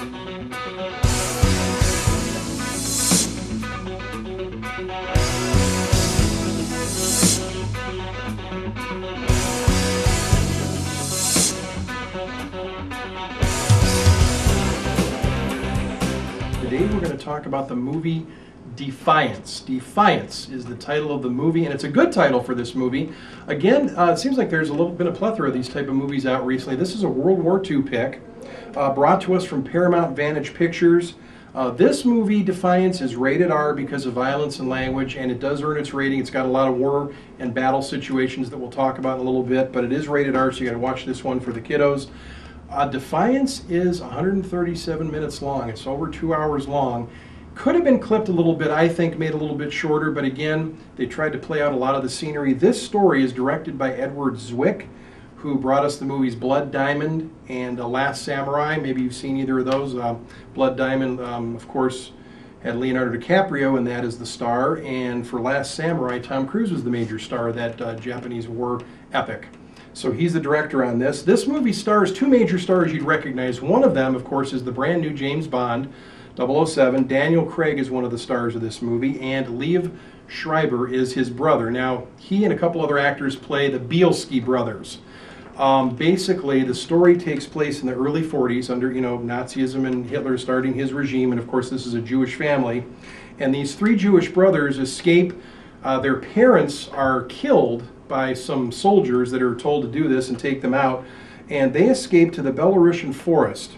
Today we're going to talk about the movie Defiance. Defiance is the title of the movie, and it's a good title for this movie. Again, it seems like there's been a plethora of these type of movies out recently. This is a World War II pick, brought to us from Paramount Vantage Pictures. This movie, Defiance, is rated R because of violence and language, and it does earn its rating. It's got a lot of war and battle situations that we'll talk about in a little bit, but it is rated R, so you got to watch this one for the kiddos. Defiance is 137 minutes long. It's over 2 hours long. Could have been clipped a little bit, I think, made a little bit shorter, but again, they tried to play out a lot of the scenery. This story is directed by Edward Zwick, who brought us the movies Blood Diamond and Last Samurai. Maybe you've seen either of those. Blood Diamond, of course, had Leonardo DiCaprio, and that is the star. And for Last Samurai, Tom Cruise was the major star of that Japanese war epic. So he's the director on this. This movie stars two major stars you'd recognize. One of them, of course, is the brand new James Bond, 007. Daniel Craig is one of the stars of this movie, and Liev Schreiber is his brother. Now, he and a couple other actors play the Bielski brothers. Basically, the story takes place in the early 40s under, Nazism and Hitler starting his regime, and of course this is a Jewish family. And these three Jewish brothers escape. Their parents are killed by some soldiers that are told to do this and take them out, and they escape to the Belarusian forest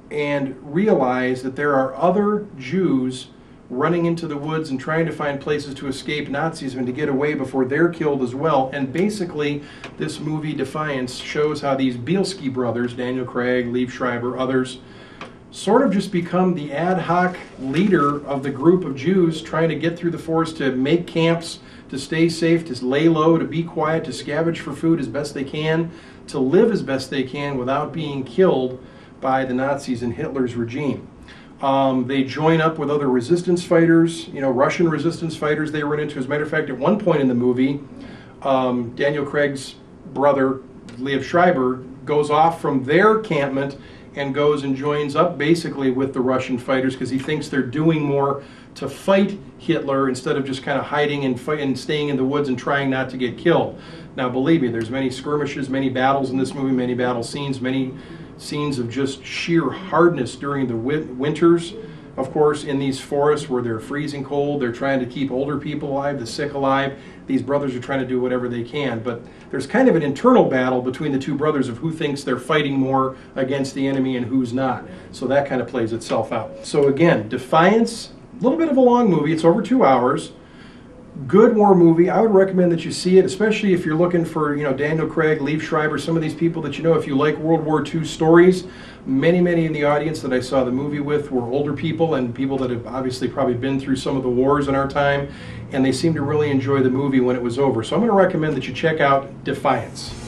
and realize that there are other Jews running into the woods and trying to find places to escape Nazism and to get away before they're killed as well. And basically, this movie Defiance shows how these Bielski brothers, Daniel Craig, Liev Schreiber, others, sort of just become the ad hoc leader of the group of Jews trying to get through the forest to make camps, to stay safe, to lay low, to be quiet, to scavenge for food as best they can, to live as best they can without being killed by the Nazis and Hitler's regime. They join up with other resistance fighters, Russian resistance fighters they run into. As a matter of fact, at one point in the movie, Daniel Craig's brother, Liev Schreiber, goes off from their encampment and goes and joins up basically with the Russian fighters because he thinks they're doing more to fight Hitler instead of just kind of hiding and staying in the woods and trying not to get killed. Now, believe me, there's many skirmishes, many battles in this movie, many battle scenes, many scenes of just sheer hardness during the winters, of course, in these forests where they're freezing cold. They're trying to keep older people alive, the sick alive. These brothers are trying to do whatever they can, but there's kind of an internal battle between the two brothers of who thinks they're fighting more against the enemy and who's not. So that kind of plays itself out. So again, Defiance, a little bit of a long movie. It's over 2 hours. Good war movie. I would recommend that you see it, especially if you're looking for, Daniel Craig, Liev Schreiber, some of these people that if you like World War II stories. Many in the audience that I saw the movie with were older people and people that have obviously probably been through some of the wars in our time, and they seemed to really enjoy the movie when it was over. So I'm going to recommend that you check out Defiance.